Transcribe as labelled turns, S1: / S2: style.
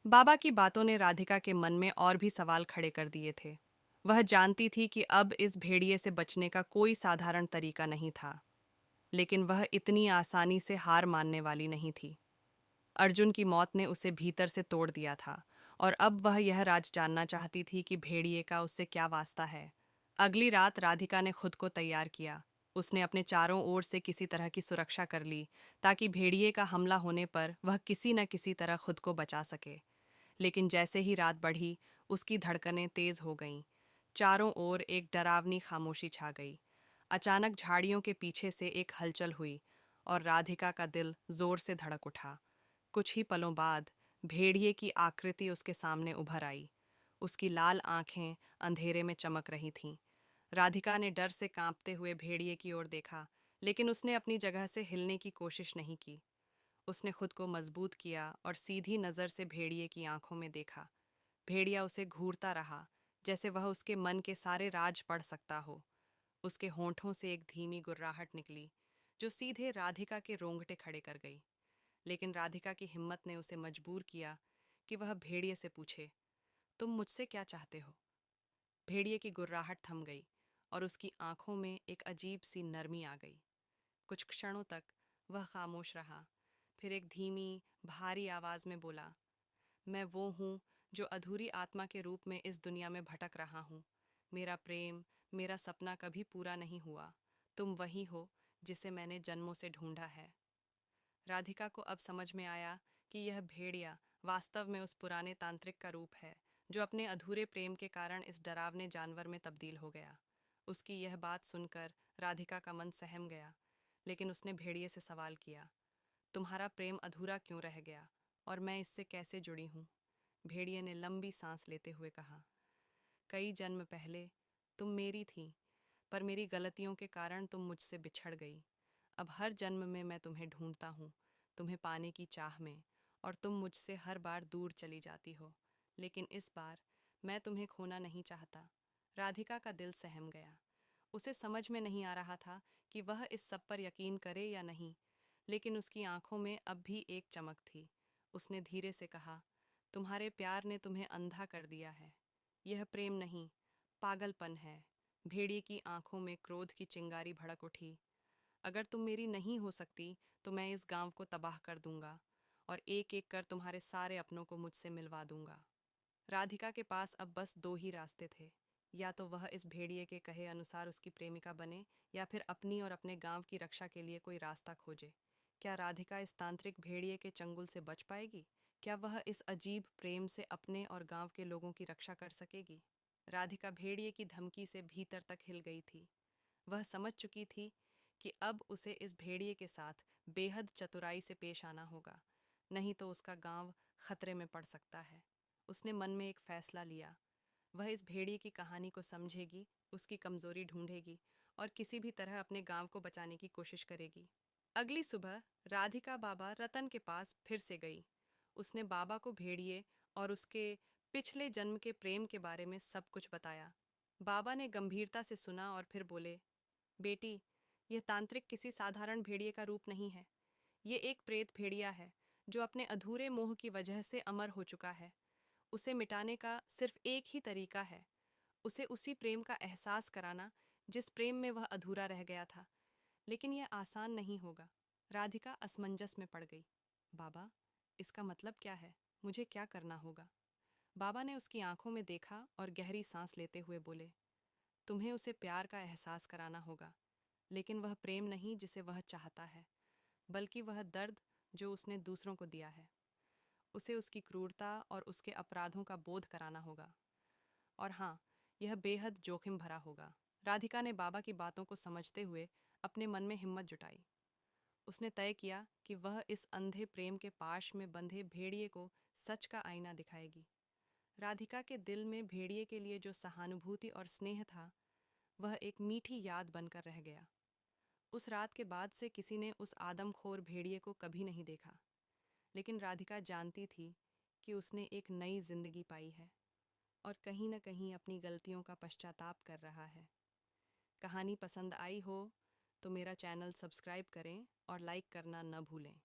S1: बाबा की बातों ने राधिका के मन में और भी सवाल खड़े कर दिए थे। वह जानती थी कि अब इस भेड़िए से बचने का कोई साधारण तरीका नहीं था, लेकिन वह इतनी आसानी से हार मानने वाली नहीं थी। अर्जुन की मौत ने उसे भीतर से तोड़ दिया था, और अब वह यह राज जानना चाहती थी कि भेड़िए का उससे क्या वास्ता है। अगली रात राधिका ने खुद को तैयार किया। उसने अपने चारों ओर से किसी तरह की सुरक्षा कर ली, ताकि भेड़िए का हमला होने पर वह किसी न किसी तरह खुद को बचा सके। लेकिन जैसे ही रात बढ़ी, उसकी धड़कनें तेज हो गईं। चारों ओर एक डरावनी खामोशी छा गई। अचानक झाड़ियों के पीछे से एक हलचल हुई, और राधिका का दिल जोर से धड़क उठा। कुछ ही पलों बाद भेड़िए की आकृति उसके सामने उभर आई। उसकी लाल आंखें अंधेरे में चमक रही थीं। राधिका ने डर से कांपते हुए भेड़िए की ओर देखा, लेकिन उसने अपनी जगह से हिलने की कोशिश नहीं की। उसने खुद को मजबूत किया और सीधी नज़र से भेड़िए की आंखों में देखा। भेड़िया उसे घूरता रहा, जैसे वह उसके मन के सारे राज पढ़ सकता हो। उसके होंठों से एक धीमी गुर्राहट निकली, जो सीधे राधिका के रोंगटे खड़े कर गई। लेकिन राधिका की हिम्मत ने उसे मजबूर किया कि वह भेड़िए से पूछे, तुम मुझसे क्या चाहते हो? भेड़िए की गुर्राहट थम गई, और उसकी आंखों में एक अजीब सी नरमी आ गई। कुछ क्षणों तक वह खामोश रहा, फिर एक धीमी, भारी आवाज में बोला, मैं वो हूँ जो अधूरी आत्मा के रूप में इस दुनिया में भटक रहा हूँ। मेरा प्रेम, मेरा सपना कभी पूरा नहीं हुआ। तुम वही हो जिसे मैंने जन्मों से ढूंढा है। राधिका को अब समझ में आया कि यह भेड़िया वास्तव में उस पुराने तांत्रिक का रूप है, जो अपने अधूरे प्रेम के कारण इस डरावने जानवर में तब्दील हो गया। उसकी यह बात सुनकर राधिका का मन सहम गया, लेकिन उसने भेड़िए से सवाल किया, तुम्हारा प्रेम अधूरा क्यों रह गया, और मैं इससे कैसे जुड़ी हूँ? भेड़िए ने लंबी सांस लेते हुए कहा, कई जन्म पहले तुम मेरी थी, पर मेरी गलतियों के कारण तुम मुझसे बिछड़ गई। अब हर जन्म में मैं तुम्हें ढूंढता हूँ, तुम्हें पाने की चाह में, और तुम मुझसे हर बार दूर चली जाती हो। लेकिन इस बार मैं तुम्हें खोना नहीं चाहता। राधिका का दिल सहम गया। उसे समझ में नहीं आ रहा था कि वह इस सब पर यकीन करे या नहीं, लेकिन उसकी आंखों में अब भी एक चमक थी। उसने धीरे से कहा, तुम्हारे प्यार ने तुम्हें अंधा कर दिया है। यह प्रेम नहीं, पागलपन है। भेड़िए की आंखों में क्रोध की चिंगारी भड़क उठी। अगर तुम मेरी नहीं हो सकती, तो मैं इस गांव को तबाह कर दूंगा, और एक एक कर तुम्हारे सारे अपनों को मुझसे मिलवा दूंगा। राधिका के पास अब बस दो ही रास्ते थे। या तो वह इस भेड़िए के कहे अनुसार उसकी प्रेमिका बने, या फिर अपनी और अपने गांव की रक्षा के लिए कोई रास्ता खोजे। क्या राधिका इस तांत्रिक भेड़िए के चंगुल से बच पाएगी? क्या वह इस अजीब प्रेम से अपने और गांव के लोगों की रक्षा कर सकेगी? राधिका भेड़िए की धमकी से भीतर तक हिल गई थी। वह समझ चुकी थी कि अब उसे इस भेड़िए के साथ बेहद चतुराई से पेश आना होगा, नहीं तो उसका गांव खतरे में पड़ सकता है। उसने मन में एक फैसला लिया। वह इस भेड़िए की कहानी को समझेगी, उसकी कमजोरी ढूंढेगी, और किसी भी तरह अपने गांव को बचाने की कोशिश करेगी। अगली सुबह राधिका बाबा रतन के पास फिर से गई। उसने बाबा को भेड़िए और उसके पिछले जन्म के प्रेम के बारे में सब कुछ बताया। बाबा ने गंभीरता से सुना और फिर बोले, बेटी, यह तांत्रिक किसी साधारण भेड़िए का रूप नहीं है। ये एक प्रेत भेड़िया है, जो अपने अधूरे मोह की वजह से अमर हो चुका है। उसे मिटाने का सिर्फ एक ही तरीका है, उसे उसी प्रेम का एहसास कराना जिस प्रेम में वह अधूरा रह गया था। लेकिन यह आसान नहीं होगा। राधिका असमंजस में पड़ गई। बाबा, इसका मतलब क्या है? मुझे क्या करना होगा? बाबा ने उसकी आंखों में देखा और गहरी सांस लेते हुए बोले, तुम्हें उसे प्यार का एहसास कराना होगा, लेकिन वह प्रेम नहीं जिसे वह चाहता है, बल्कि वह दर्द जो उसने दूसरों को दिया है। उसे उसकी क्रूरता और उसके अपराधों का बोध कराना होगा। और हाँ, यह बेहद जोखिम भरा होगा। राधिका ने बाबा की बातों को समझते हुए अपने मन में हिम्मत जुटाई। उसने तय किया कि वह इस अंधे प्रेम के पाश में बंधे भेड़िए को सच का आईना दिखाएगी। राधिका के दिल में भेड़िए के लिए जो सहानुभूति और स्नेह था, वह एक मीठी याद बनकर रह गया। उस रात के बाद से किसी ने उस आदमखोर भेड़िए को कभी नहीं देखा, लेकिन राधिका जानती थी कि उसने एक नई जिंदगी पाई है, और कहीं न कहीं अपनी गलतियों का पश्चाताप कर रहा है। कहानी पसंद आई हो तो मेरा चैनल सब्सक्राइब करें और लाइक करना न भूलें।